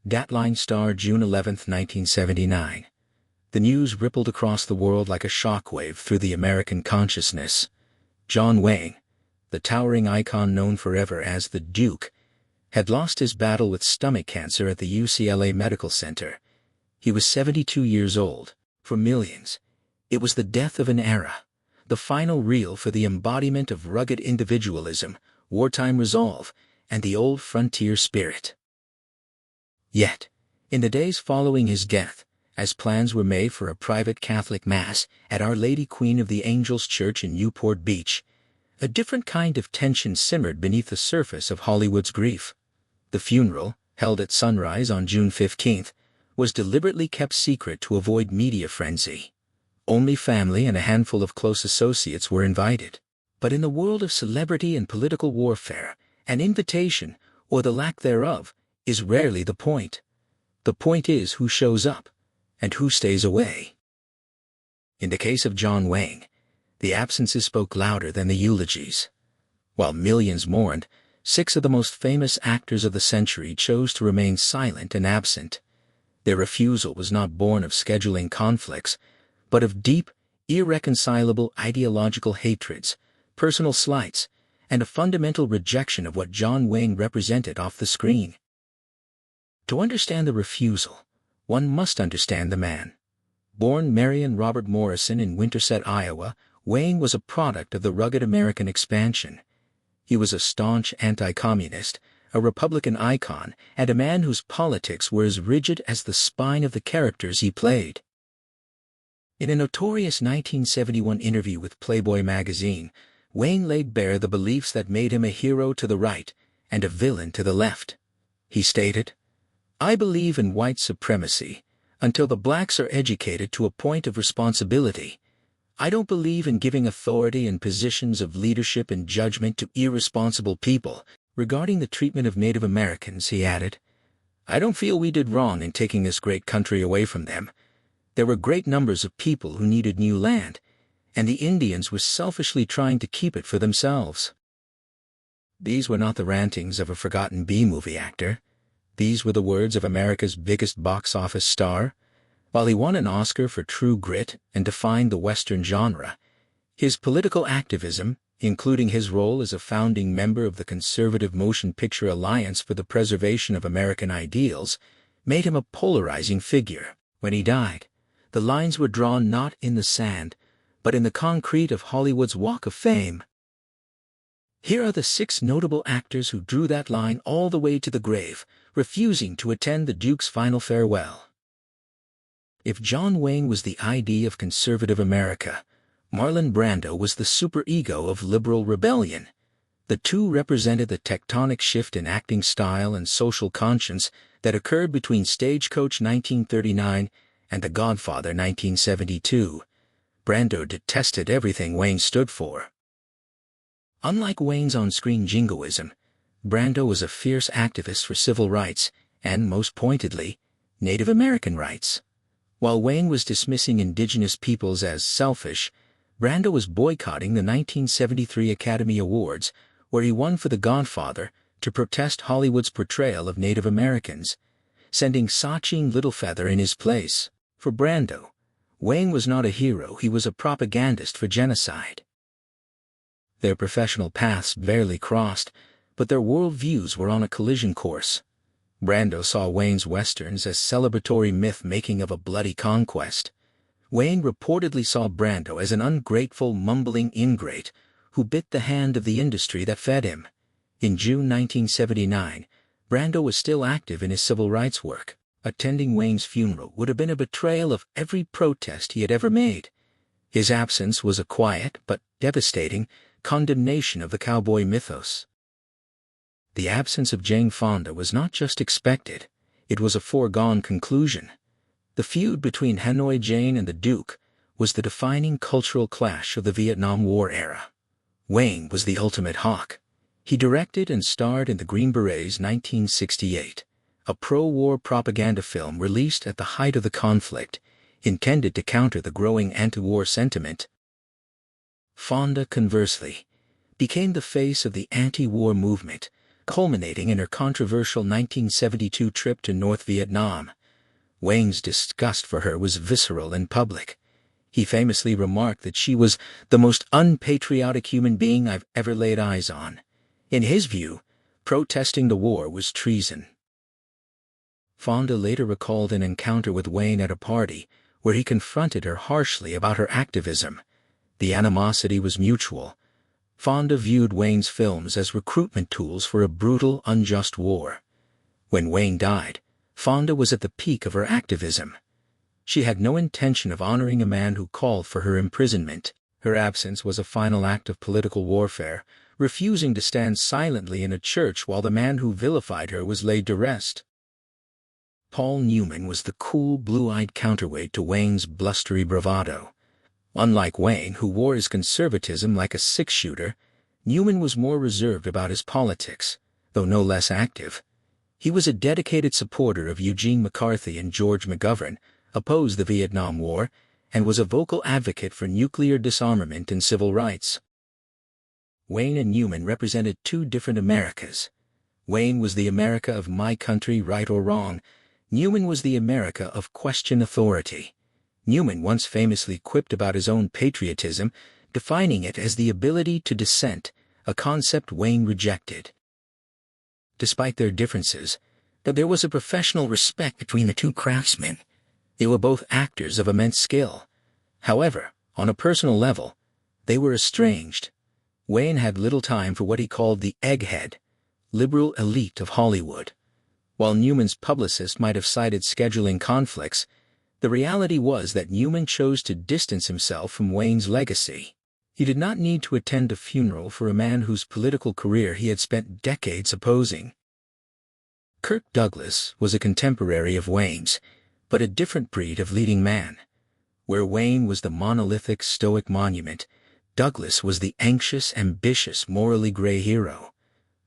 Datline Star, June 11, 1979. The news rippled across the world like a shockwave through the American consciousness. John Wayne, the towering icon known forever as the Duke, had lost his battle with stomach cancer at the UCLA Medical Center. He was 72 years old. For millions, it was the death of an era, the final reel for the embodiment of rugged individualism, wartime resolve, and the old frontier spirit. Yet, in the days following his death, as plans were made for a private Catholic Mass at Our Lady Queen of the Angels Church in Newport Beach, a different kind of tension simmered beneath the surface of Hollywood's grief. The funeral, held at sunrise on June 15th, was deliberately kept secret to avoid media frenzy. Only family and a handful of close associates were invited. But in the world of celebrity and political warfare, an invitation, or the lack thereof, is rarely the point. The point is who shows up, and who stays away. In the case of John Wayne, the absences spoke louder than the eulogies. While millions mourned, 6 of the most famous actors of the century chose to remain silent and absent. Their refusal was not born of scheduling conflicts, but of deep, irreconcilable ideological hatreds, personal slights, and a fundamental rejection of what John Wayne represented off the screen. To understand the refusal, one must understand the man. Born Marion Robert Morrison in Winterset, Iowa, Wayne was a product of the rugged American expansion. He was a staunch anti-communist, a Republican icon, and a man whose politics were as rigid as the spine of the characters he played. In a notorious 1971 interview with Playboy magazine, Wayne laid bare the beliefs that made him a hero to the right and a villain to the left. He stated, "I believe in white supremacy until the blacks are educated to a point of responsibility. I don't believe in giving authority and positions of leadership and judgment to irresponsible people." Regarding the treatment of Native Americans, he added, "I don't feel we did wrong in taking this great country away from them. There were great numbers of people who needed new land, and the Indians were selfishly trying to keep it for themselves." These were not the rantings of a forgotten B-movie actor. These were the words of America's biggest box office star. While he won an Oscar for True Grit and defined the Western genre, his political activism, including his role as a founding member of the Conservative Motion Picture Alliance for the Preservation of American Ideals, made him a polarizing figure. When he died, the lines were drawn not in the sand, but in the concrete of Hollywood's Walk of Fame. Here are the 6 notable actors who drew that line all the way to the grave, refusing to attend the Duke's final farewell. If John Wayne was the ID of conservative America, Marlon Brando was the superego of liberal rebellion. The two represented the tectonic shift in acting style and social conscience that occurred between Stagecoach 1939 and The Godfather 1972. Brando detested everything Wayne stood for. Unlike Wayne's on-screen jingoism, Brando was a fierce activist for civil rights and, most pointedly, Native American rights. While Wayne was dismissing indigenous peoples as selfish, Brando was boycotting the 1973 Academy Awards, where he won for The Godfather, to protest Hollywood's portrayal of Native Americans, sending Sachin Littlefeather in his place. For Brando, Wayne was not a hero, he was a propagandist for genocide. Their professional paths barely crossed, but their worldviews were on a collision course. Brando saw Wayne's westerns as celebratory myth-making of a bloody conquest. Wayne reportedly saw Brando as an ungrateful, mumbling ingrate who bit the hand of the industry that fed him. In June 1979, Brando was still active in his civil rights work. Attending Wayne's funeral would have been a betrayal of every protest he had ever made. His absence was a quiet but devastating condemnation of the cowboy mythos. The absence of Jane Fonda was not just expected, it was a foregone conclusion. The feud between Hanoi Jane and the Duke was the defining cultural clash of the Vietnam War era. Wayne was the ultimate hawk. He directed and starred in The Green Berets 1968, a pro-war propaganda film released at the height of the conflict, intended to counter the growing anti-war sentiment. Fonda, conversely, became the face of the anti-war movement, culminating in her controversial 1972 trip to North Vietnam. Wang's disgust for her was visceral and public. He famously remarked that she was the most unpatriotic human being I've ever laid eyes on. In his view, protesting the war was treason. Fonda later recalled an encounter with Wang at a party, where he confronted her harshly about her activism. The animosity was mutual. Fonda viewed Wang's films as recruitment tools for a brutal, unjust war. When Wang died, Fonda was at the peak of her activism. She had no intention of honoring a man who called for her imprisonment. Her absence was a final act of political warfare, refusing to stand silently in a church while the man who vilified her was laid to rest. Paul Newman was the cool, blue-eyed counterweight to Wang's blustery bravado. Unlike Wang, who wore his conservatism like a six-shooter, Newman was more reserved about his politics, though no less active. He was a dedicated supporter of Eugene McCarthy and George McGovern, opposed the Vietnam War, and was a vocal advocate for nuclear disarmament and civil rights. Wang and Newman represented two different Americas. Wang was the America of my country, right or wrong. Newman was the America of question authority. Newman once famously quipped about his own patriotism, defining it as the ability to dissent, a concept Wang rejected. Despite their differences, there was a professional respect between the two craftsmen. They were both actors of immense skill. However, on a personal level, they were estranged. Wang had little time for what he called the egghead, liberal elite of Hollywood. While Newman's publicist might have cited scheduling conflicts, the reality was that Newman chose to distance himself from Wang's legacy. He did not need to attend a funeral for a man whose political career he had spent decades opposing. Kirk Douglas was a contemporary of Wang's, but a different breed of leading man. Where Wang was the monolithic, stoic monument, Douglas was the anxious, ambitious, morally gray hero.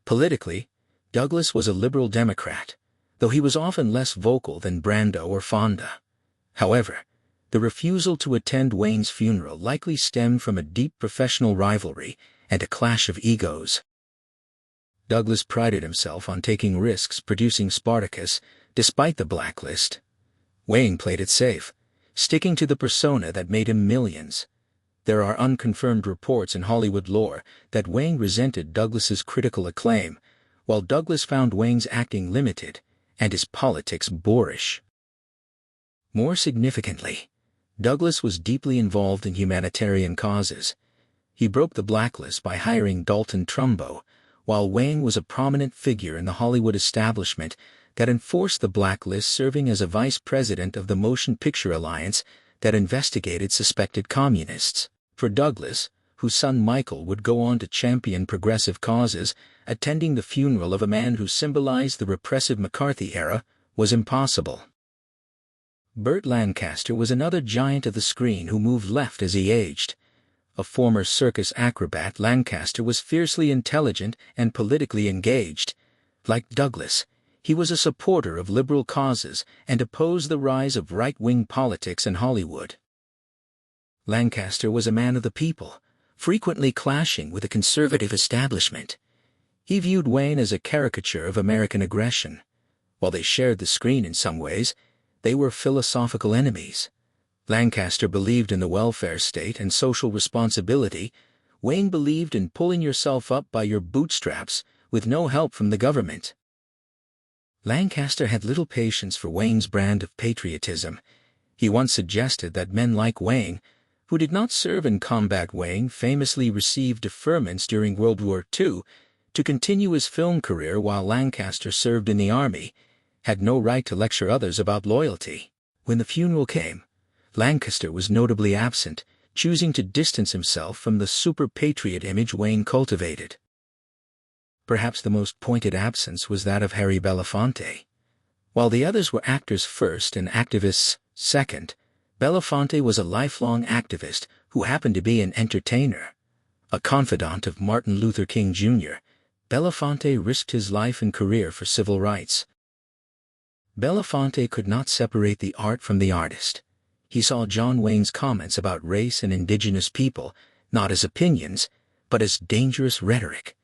Politically, Douglas was a liberal Democrat, though he was often less vocal than Brando or Fonda. However, the refusal to attend Wang's funeral likely stemmed from a deep professional rivalry and a clash of egos. Douglas prided himself on taking risks producing Spartacus, despite the blacklist. Wang played it safe, sticking to the persona that made him millions. There are unconfirmed reports in Hollywood lore that Wang resented Douglas's critical acclaim, while Douglas found Wang's acting limited and his politics boorish. More significantly, Douglas was deeply involved in humanitarian causes. He broke the blacklist by hiring Dalton Trumbo, while Wang was a prominent figure in the Hollywood establishment that enforced the blacklist, serving as a vice president of the Motion Picture Alliance that investigated suspected communists. For Douglas, whose son Michael would go on to champion progressive causes, attending the funeral of a man who symbolized the repressive McCarthy era was impossible. Burt Lancaster was another giant of the screen who moved left as he aged. A former circus acrobat, Lancaster was fiercely intelligent and politically engaged. Like Douglas, he was a supporter of liberal causes and opposed the rise of right-wing politics in Hollywood. Lancaster was a man of the people, frequently clashing with the conservative establishment. He viewed Wang as a caricature of American aggression. While they shared the screen in some ways, they were philosophical enemies. Lancaster believed in the welfare state and social responsibility. Wang believed in pulling yourself up by your bootstraps with no help from the government. Lancaster had little patience for Wang's brand of patriotism. He once suggested that men like Wang, who did not serve in combat. Wang famously received deferments during World War II to continue his film career while Lancaster served in the army, had no right to lecture others about loyalty. When the funeral came, Lancaster was notably absent, choosing to distance himself from the super-patriot image Wang cultivated. Perhaps the most pointed absence was that of Harry Belafonte. While the others were actors first and activists second, Belafonte was a lifelong activist who happened to be an entertainer. A confidant of Martin Luther King Jr., Belafonte risked his life and career for civil rights. Belafonte could not separate the art from the artist. He saw John Wayne's comments about race and indigenous people not as opinions, but as dangerous rhetoric.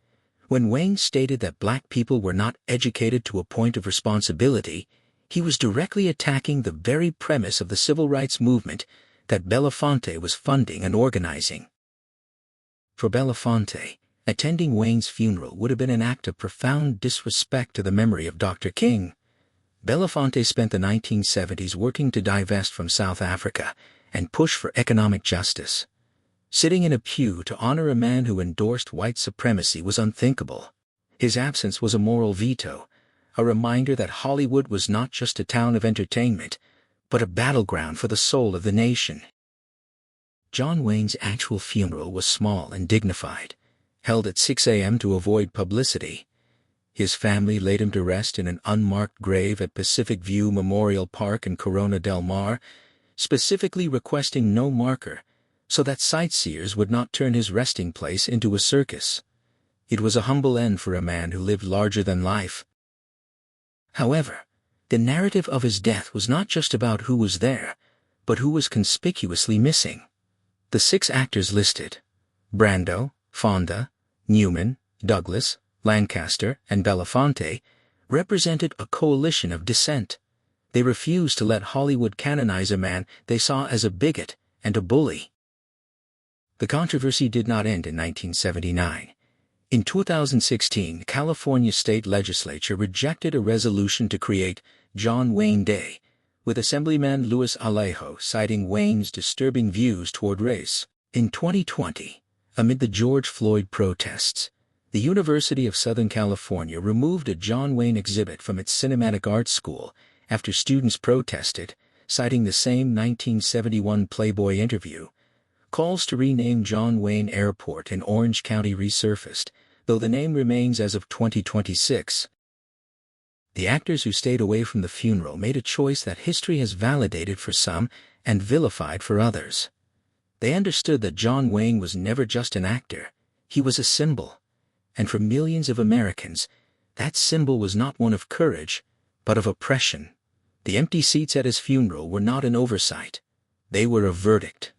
When Wayne stated that black people were not educated to a point of responsibility, he was directly attacking the very premise of the civil rights movement that Belafonte was funding and organizing. For Belafonte, attending Wayne's funeral would have been an act of profound disrespect to the memory of Dr. King. Belafonte spent the 1970s working to divest from South Africa and push for economic justice. Sitting in a pew to honor a man who endorsed white supremacy was unthinkable. His absence was a moral veto, a reminder that Hollywood was not just a town of entertainment, but a battleground for the soul of the nation. John Wayne's actual funeral was small and dignified, held at 6 a.m. to avoid publicity. His family laid him to rest in an unmarked grave at Pacific View Memorial Park in Corona del Mar, specifically requesting no marker so that sightseers would not turn his resting place into a circus. It was a humble end for a man who lived larger than life. However, the narrative of his death was not just about who was there, but who was conspicuously missing. The 6 actors listed, Brando, Fonda, Newman, Douglas, Lancaster, and Belafonte, represented a coalition of dissent. They refused to let Hollywood canonize a man they saw as a bigot and a bully. The controversy did not end in 1979. In 2016, California state legislature rejected a resolution to create John Wayne Day, with Assemblyman Luis Alejo citing Wayne's disturbing views toward race. In 2020, amid the George Floyd protests, the University of Southern California removed a John Wayne exhibit from its cinematic arts school after students protested, citing the same 1971 Playboy interview. Calls to rename John Wayne Airport in Orange County resurfaced, though the name remains as of 2026. The actors who stayed away from the funeral made a choice that history has validated for some and vilified for others. They understood that John Wayne was never just an actor, he was a symbol. And for millions of Americans, that symbol was not one of courage, but of oppression. The empty seats at his funeral were not an oversight. They were a verdict.